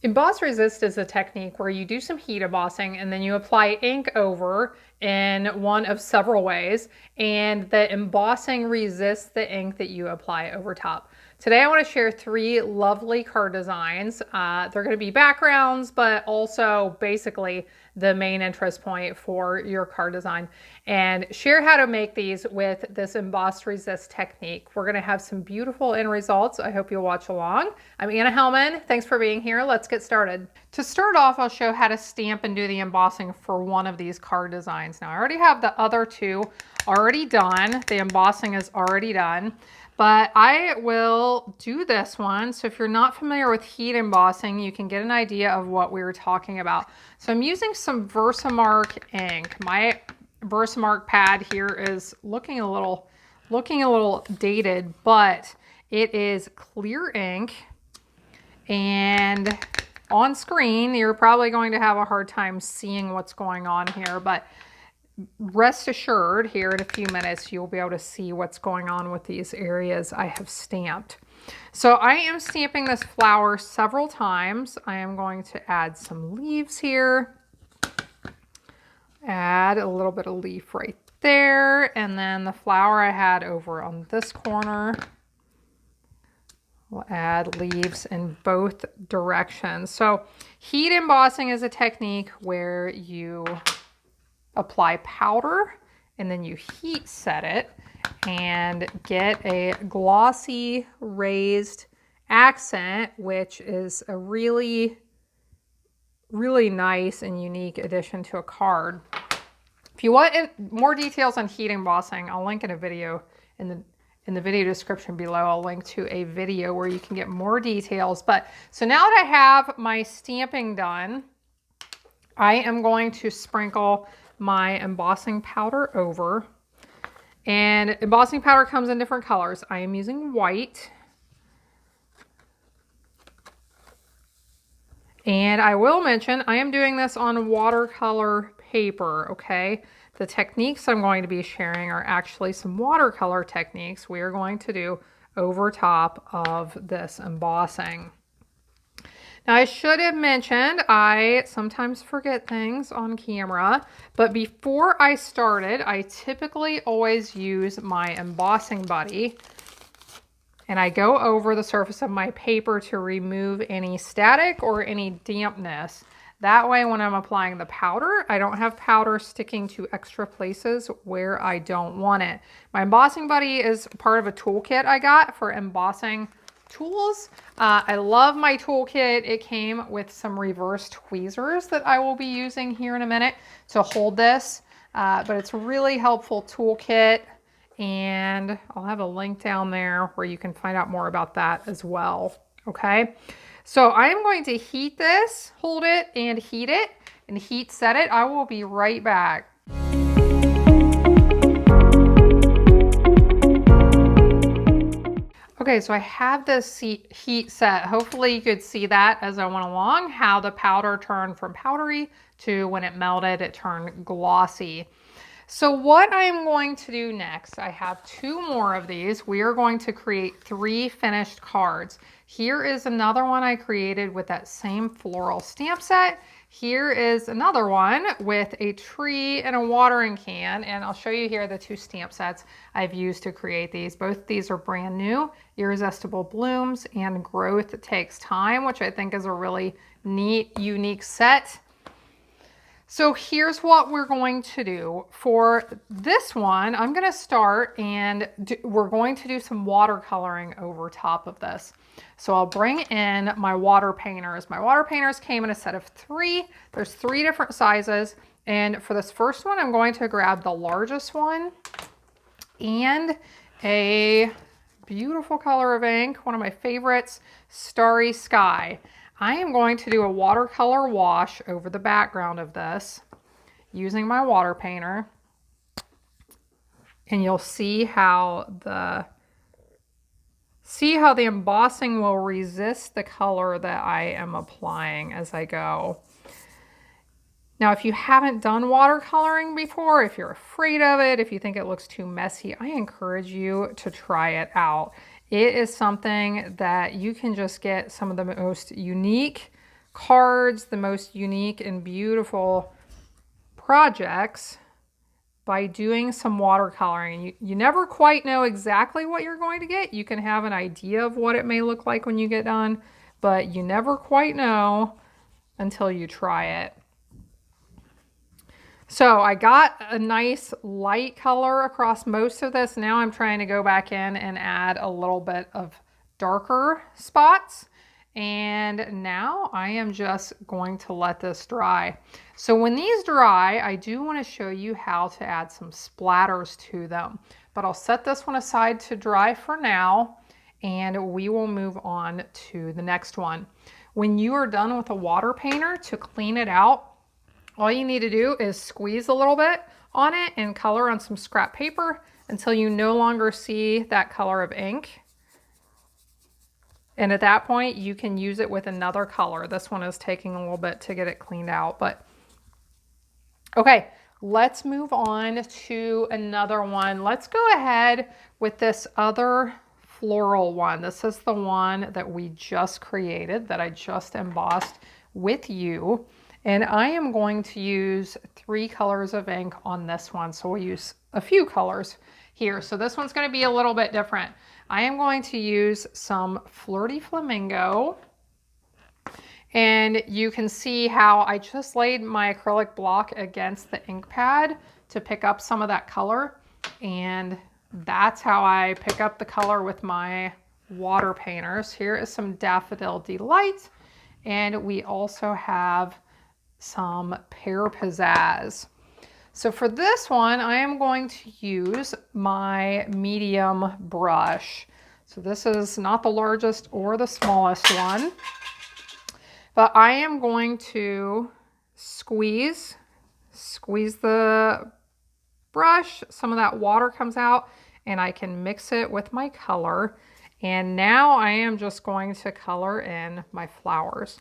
Emboss resist is a technique where you do some heat embossing and then you apply ink over in one of several ways, and the embossing resists the ink that you apply over top. Today I want to share three lovely card designs. They're going to be backgrounds, but also basically the main interest point for your card design, and share how to make these with this emboss resist technique. We're going to have some beautiful end results. I hope you'll watch along. I'm Anna Helman. Thanks for being here. Let's get started. To start off, I'll show how to stamp and do the embossing for one of these card designs. Now I already have the other two already done. The embossing is already done. But I will do this one. So if you're not familiar with heat embossing, you can get an idea of what we were talking about. So I'm using some Versamark ink. My Versamark pad here is looking a little dated, but it is clear ink. And on screen, you're probably going to have a hard time seeing what's going on here, but rest assured, here in a few minutes, you'll be able to see what's going on with these areas I have stamped. So I am stamping this flower several times. I am going to add some leaves here. Add a little bit of leaf right there. And then the flower I had over on this corner. We'll add leaves in both directions. So heat embossing is a technique where you apply powder and then you heat set it and get a glossy raised accent, which is a really nice and unique addition to a card. If you want more details on heat embossing, I'll link in a video in the video description below. I'll link to a video where you can get more details. But so now that I have my stamping done, I am going to sprinkle my embossing powder over. And embossing powder comes in different colors. I am using white. And I will mention, I am doing this on watercolor paper, okay? The techniques I'm going to be sharing are actually some watercolor techniques we are going to do over top of this embossing. Now I should have mentioned, I sometimes forget things on camera, but before I started, I typically always use my embossing buddy, and I go over the surface of my paper to remove any static or any dampness. That way when I'm applying the powder, I don't have powder sticking to extra places where I don't want it. My embossing buddy is part of a toolkit I got for embossing tools. I love my toolkit. It came with some reverse tweezers that I will be using here in a minute to hold this, but it's a really helpful toolkit, and I'll have a link down there where you can find out more about that as well. Okay, so I am going to heat this, hold it and heat set it. I will be right back. Okay, so I have this heat set. Hopefully you could see that as I went along, how the powder turned from powdery to when it melted, it turned glossy. So what I'm going to do next, I have two more of these. We are going to create three finished cards. Here is another one I created with that same floral stamp set. Here is another one with a tree and a watering can, and I'll show you here the two stamp sets I've used to create these. Both these are brand new, Irresistible Blooms and Growth Takes Time, which I think is a really neat, unique set. So here's what we're going to do. For this one, I'm going to start and we're going to do some watercoloring over top of this. So I'll bring in my water painters. My water painters came in a set of three. There's three different sizes. And for this first one, I'm going to grab the largest one and a beautiful color of ink, one of my favorites, Starry Sky. I am going to do a watercolor wash over the background of this using my water painter. And you'll see how the embossing will resist the color that I am applying as I go. Now, if you haven't done watercoloring before, if you're afraid of it, if you think it looks too messy, I encourage you to try it out. It is something that you can just get some of the most unique cards, the most unique and beautiful projects by doing some watercoloring. You never quite know exactly what you're going to get. You can have an idea of what it may look like when you get done, but you never quite know until you try it. So I got a nice light color across most of this. Now I'm trying to go back in and add a little bit of darker spots. And now I am just going to let this dry. So when these dry, I do want to show you how to add some splatters to them. But I'll set this one aside to dry for now, and we will move on to the next one. When you are done with a water painter, to clean it out, all you need to do is squeeze a little bit on it and color on some scrap paper until you no longer see that color of ink. And at that point, you can use it with another color. This one is taking a little bit to get it cleaned out, but okay, let's move on to another one. Let's go ahead with this other floral one. This is the one that we just created, that I just embossed with you. And I am going to use 3 colors of ink on this one. So we'll use a few colors here. So this one's going to be a little bit different. I am going to use some Flirty Flamingo. And you can see how I just laid my acrylic block against the ink pad to pick up some of that color. And that's how I pick up the color with my water painters. Here is some Daffodil Delight. And we also have some Pear Pizzazz. So for this one, I am going to use my medium brush. So this is not the largest or the smallest one, but I am going to squeeze the brush. Some of that water comes out and I can mix it with my color. And now I am just going to color in my flowers.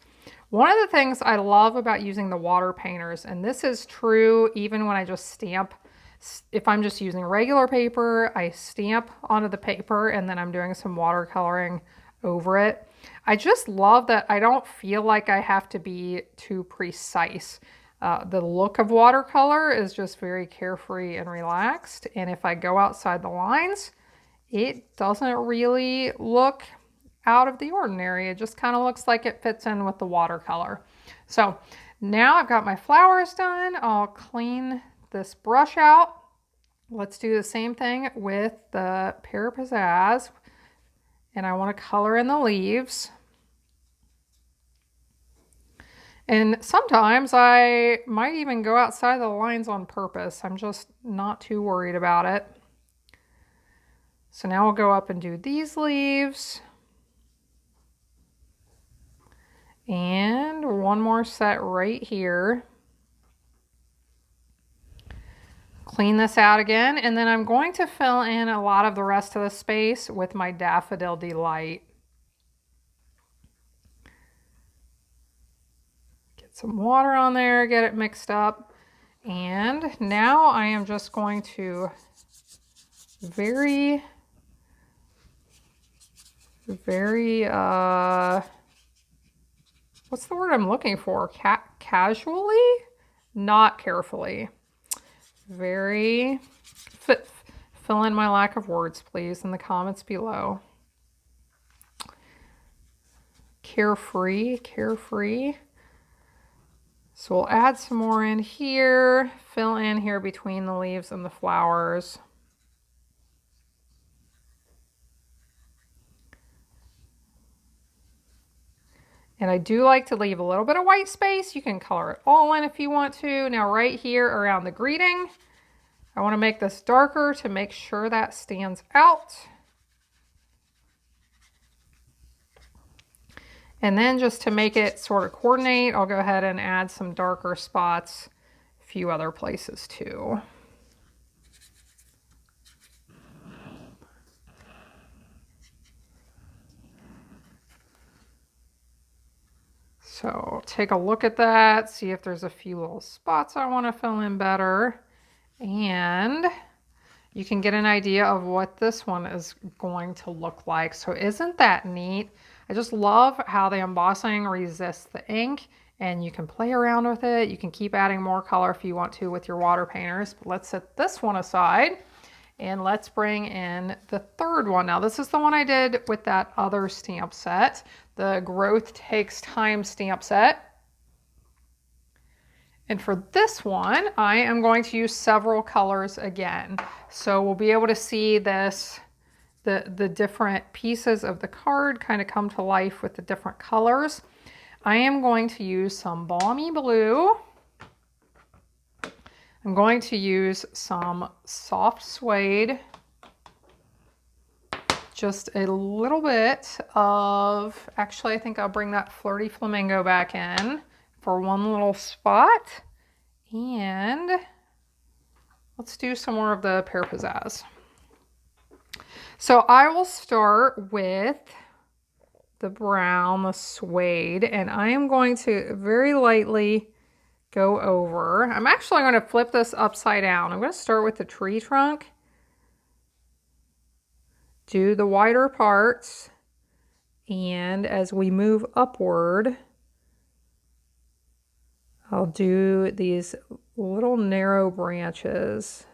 One of the things I love about using the water painters, and this is true even when I just stamp, if I'm just using regular paper, I stamp onto the paper and then I'm doing some watercoloring over it. I just love that I don't feel like I have to be too precise. The look of watercolor is just very carefree and relaxed. And if I go outside the lines, it doesn't really look out of the ordinary. It just kind of looks like it fits in with the watercolor. So now I've got my flowers done. I'll clean this brush out. Let's do the same thing with the Pear Pizzazz. And I want to color in the leaves. And sometimes I might even go outside the lines on purpose. I'm just not too worried about it. So now we'll go up and do these leaves. And one more set right here. Clean this out again, and then I'm going to fill in a lot of the rest of the space with my Daffodil Delight. Get some water on there, get it mixed up. And now I am just going to very what's the word I'm looking for? Casually? Not carefully. Very, fill in my lack of words, please, in the comments below. Carefree. So we'll add some more in here, fill in here between the leaves and the flowers. And I do like to leave a little bit of white space. You can color it all in if you want to. Now right here around the greeting, I want to make this darker to make sure that stands out. And then just to make it sort of coordinate, I'll go ahead and add some darker spots a few other places too. So take a look at that, see if there's a few little spots I want to fill in better. And you can get an idea of what this one is going to look like. So isn't that neat? I just love how the embossing resists the ink, and you can play around with it. You can keep adding more color if you want to with your water painters. But let's set this one aside and let's bring in the third one. Now this is the one I did with that other stamp set, the Growth Takes Time stamp set. And for this one, I am going to use several colors again. So we'll be able to see this, the different pieces of the card kind of come to life with the different colors. I am going to use some Balmy Blue. I'm going to use some Soft Suede. Just a little bit of, actually I think I'll bring that Flirty Flamingo back in for one little spot. And let's do some more of the Pear Pizzazz. So I will start with the brown, the suede, and I am going to very lightly go over. I'm actually going to flip this upside down. I'm going to start with the tree trunk, do the wider parts, and as we move upward, I'll do these little narrow branches.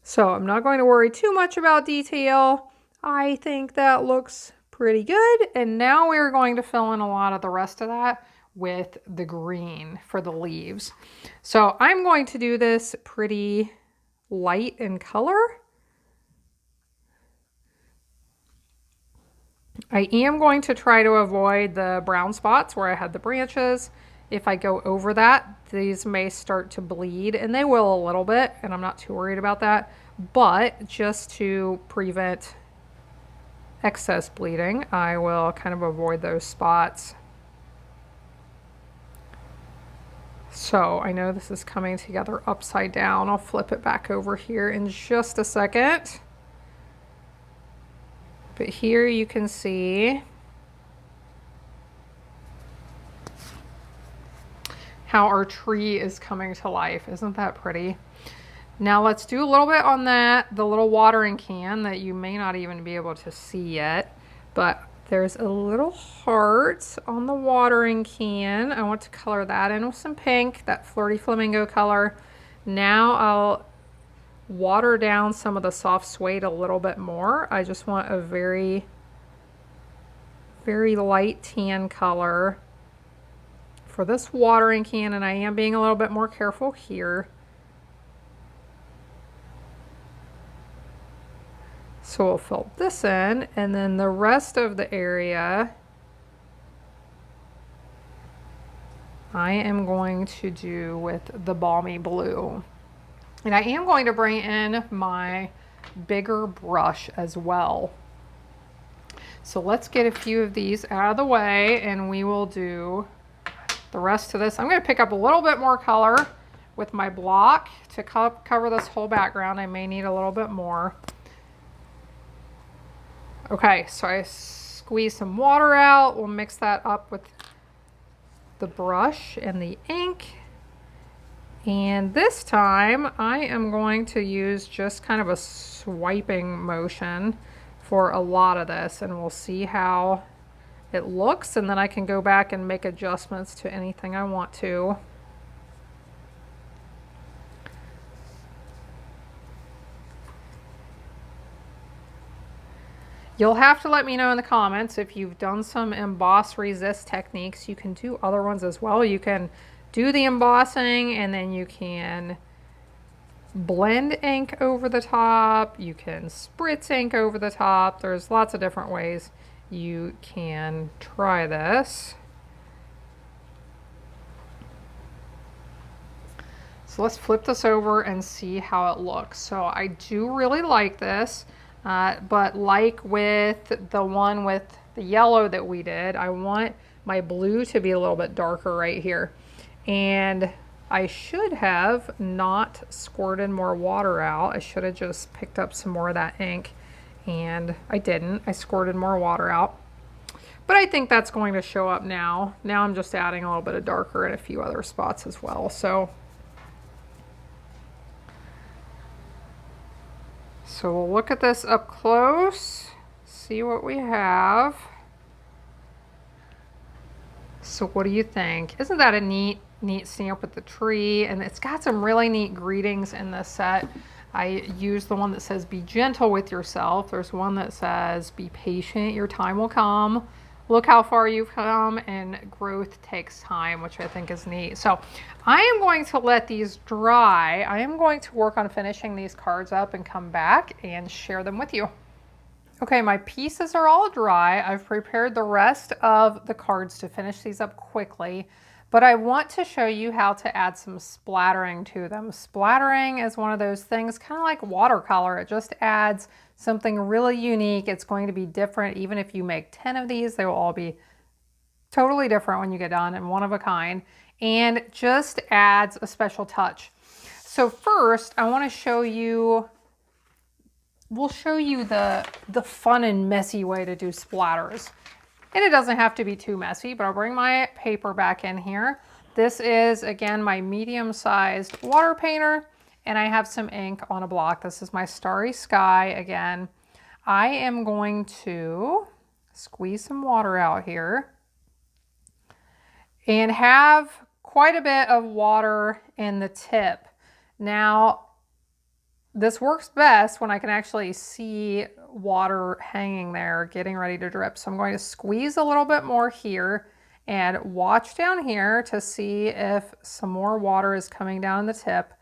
So I'm not going to worry too much about detail. I think that looks pretty good. And now we're going to fill in a lot of the rest of that with the green for the leaves. So I'm going to do this pretty light in color. I am going to try to avoid the brown spots where I had the branches. If I go over that, these may start to bleed, and they will a little bit, and I'm not too worried about that. But just to prevent excess bleeding, I will kind of avoid those spots. So I know this is coming together upside down. I'll flip it back over here in just a second. But here you can see how our tree is coming to life. Isn't that pretty? Now let's do a little bit on that, the little watering can that you may not even be able to see yet, but there's a little heart on the watering can. I want to color that in with some pink, that Flirty Flamingo color. Now I'll water down some of the soft suede a little bit more. I just want a very, very light tan color for this watering can, and I am being a little bit more careful here. So we'll fill this in, and then the rest of the area I am going to do with the Balmy Blue. And I am going to bring in my bigger brush as well. So let's get a few of these out of the way, and we will do the rest of this. I'm going to pick up a little bit more color with my block to cover this whole background. I may need a little bit more. Okay, so I squeeze some water out. We'll mix that up with the brush and the ink. And this time I am going to use just kind of a swiping motion for a lot of this, and we'll see how it looks, and then I can go back and make adjustments to anything I want to. You'll have to let me know in the comments if you've done some emboss resist techniques. You can do other ones as well. You can do the embossing, and then you can blend ink over the top. You can spritz ink over the top. There's lots of different ways you can try this. So let's flip this over and see how it looks. So I do really like this. But like with the one with the yellow that we did, I want my blue to be a little bit darker right here. And I should have not squirted more water out. I should have just picked up some more of that ink, and I didn't. I squirted more water out. But I think that's going to show up now. Now I'm just adding a little bit of darker in a few other spots as well. So So we'll look at this up close, see what we have. So what do you think? Isn't that a neat stamp with the tree? And it's got some really neat greetings in this set. I used the one that says, be gentle with yourself. There's one that says, be patient, your time will come. Look how far you've come, and growth takes time, which I think is neat. So I am going to let these dry. I am going to work on finishing these cards up and come back and share them with you. Okay, my pieces are all dry. I've prepared the rest of the cards to finish these up quickly, but I want to show you how to add some splattering to them. Splattering is one of those things, kind of like watercolor. It just adds something really unique. It's going to be different. Even if you make 10 of these, they will all be totally different when you get done and one of a kind, and just adds a special touch. So first, I want to show you, we'll show you the fun and messy way to do splatters. And it doesn't have to be too messy, but I'll bring my paper back in here. This is, again, my medium-sized water painter, and I have some ink on a block. This is my Starry Sky again. I am going to squeeze some water out here and have quite a bit of water in the tip. Now, this works best when I can actually see water hanging there, getting ready to drip. So I'm going to squeeze a little bit more here and watch down here to see if some more water is coming down the tip.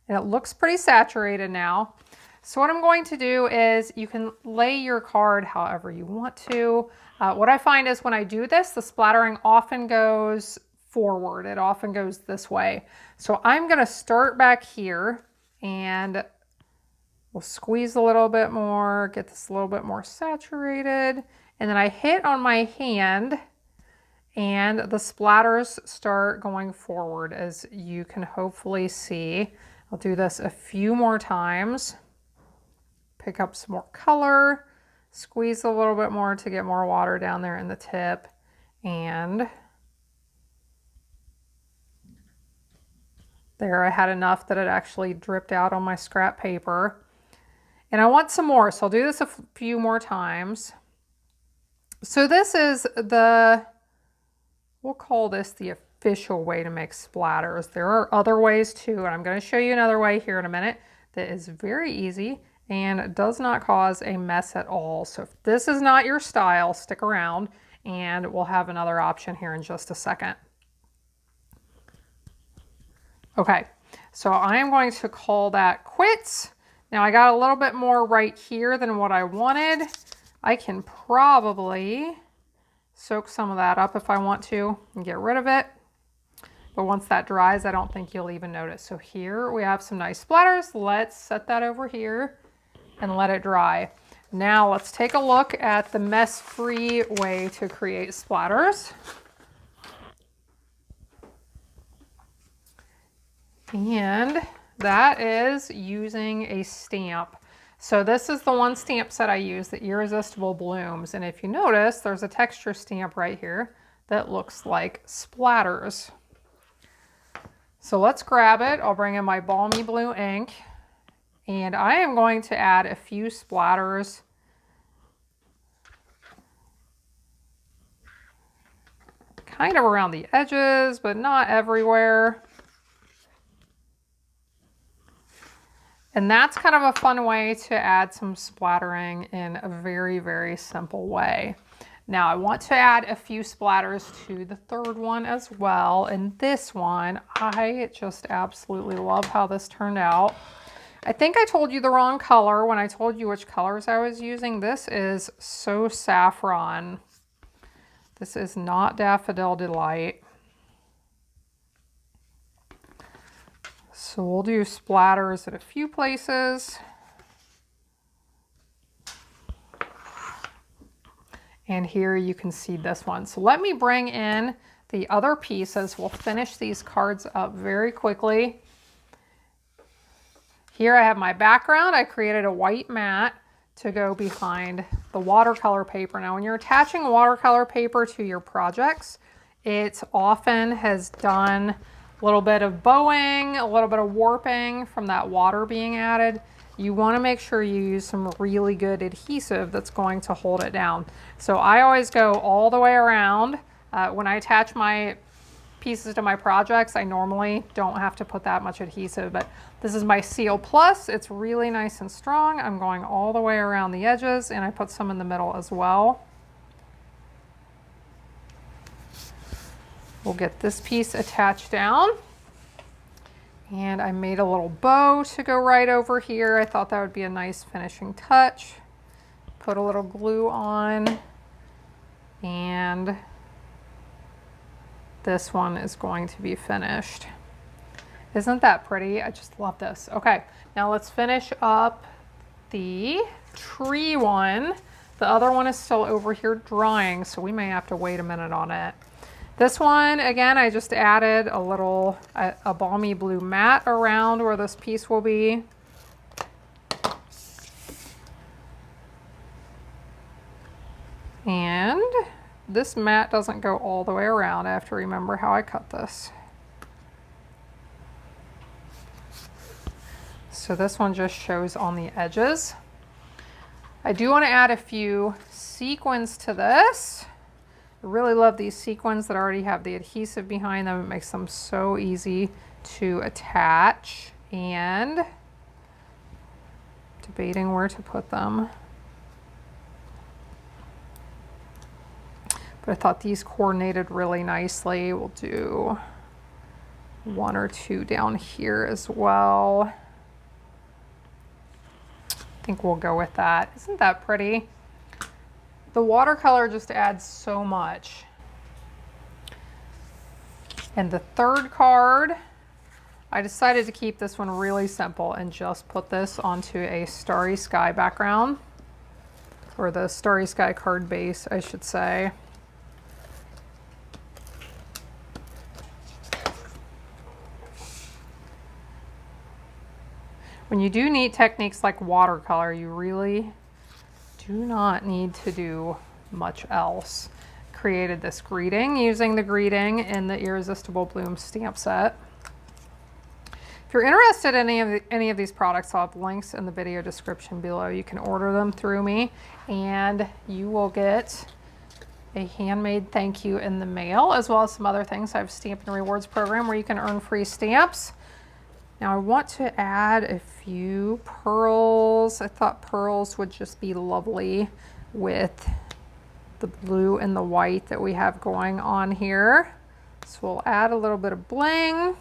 And it looks pretty saturated now. So what I'm going to do is, you can lay your card however you want to. What I find is when I do this, the splattering often goes forward. It often goes this way. So I'm going to start back here, and we'll squeeze a little bit more, get this a little bit more saturated, and then I hit on my hand and the splatters start going forward, as you can hopefully see. I'll do this a few more times. Pick up some more color, squeeze a little bit more to get more water down there in the tip, and there, I had enough that it actually dripped out on my scrap paper. And I want some more, so I'll do this a few more times. So this is we'll call this the official way to make splatters. There are other ways too, and I'm going to show you another way here in a minute that is very easy and does not cause a mess at all. So if this is not your style, stick around and we'll have another option here in just a second. Okay, so I am going to call that quits. Now I got a little bit more right here than what I wanted. I can probably soak some of that up if I want to and get rid of it. But once that dries, I don't think you'll even notice. So here we have some nice splatters. Let's set that over here and let it dry. Now let's take a look at the mess-free way to create splatters. And that is using a stamp. So this is the one stamp set I use, the Irresistible Blooms. And if you notice, there's a texture stamp right here that looks like splatters. So let's grab it. I'll bring in my balmy blue ink, and I am going to add a few splatters kind of around the edges, but not everywhere. And that's kind of a fun way to add some splattering in a very, very simple way. Now I want to add a few splatters to the third one as well. And this one, I just absolutely love how this turned out. I think I told you the wrong color when I told you which colors I was using. This is So Saffron. This is not Daffodil Delight. So we'll do splatters at a few places. And here you can see this one. So let me bring in the other pieces. We'll finish these cards up very quickly. Here I have my background. I created a white mat to go behind the watercolor paper. Now when you're attaching watercolor paper to your projects, it often has done a little bit of bowing, a little bit of warping from that water being added. you want to make sure you use some really good adhesive that's going to hold it down. So I always go all the way around. When I attach my pieces to my projects, I normally don't have to put that much adhesive, but this is my Seal Plus. It's really nice and strong. I'm going all the way around the edges, and I put some in the middle as well. We'll get this piece attached down. And I made a little bow to go right over here. I thought that would be a nice finishing touch. Put a little glue on, and this one is going to be finished. Isn't that pretty? I just love this. Okay, now let's finish up the tree one. The other one is still over here drying, so we may have to wait a minute on it. This one, again, I just added a little, a balmy blue mat around where this piece will be. And this mat doesn't go all the way around. I have to remember how I cut this. So this one just shows on the edges. I do want to add a few sequins to this. I really love these sequins that already have the adhesive behind them. It makes them so easy to attach, and debating where to put them. But I thought these coordinated really nicely. We'll do one or two down here as well. I think we'll go with that. Isn't that pretty? The watercolor just adds so much. And the third card, I decided to keep this one really simple and just put this onto a starry sky background, or the starry sky card base, I should say. When you do neat techniques like watercolor, you really do not need to do much else. Created this greeting using the greeting in the Irresistible Bloom stamp set. If you're interested in any of these products, I'll have links in the video description below. You can order them through me, and you will get a handmade thank you in the mail, as well as some other things. I have a stamp and rewards program where you can earn free stamps. Now I want to add a few pearls. I thought pearls would just be lovely with the blue and the white that we have going on here. So we'll add a little bit of bling.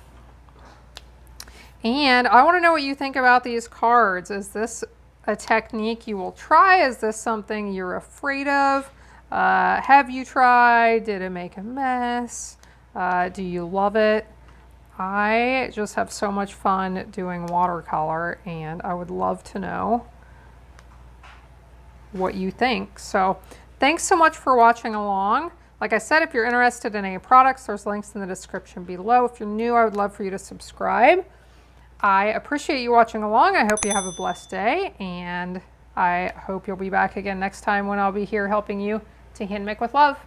And I want to know what you think about these cards. Is this a technique you will try? Is this something you're afraid of? Have you tried? Did it make a mess? Do you love it? I just have so much fun doing watercolor, and I would love to know what you think. So thanks so much for watching along. Like I said, if you're interested in any products, there's links in the description below. If you're new, I would love for you to subscribe. I appreciate you watching along. I hope you have a blessed day, and I hope you'll be back again next time when I'll be here helping you to hand make with love.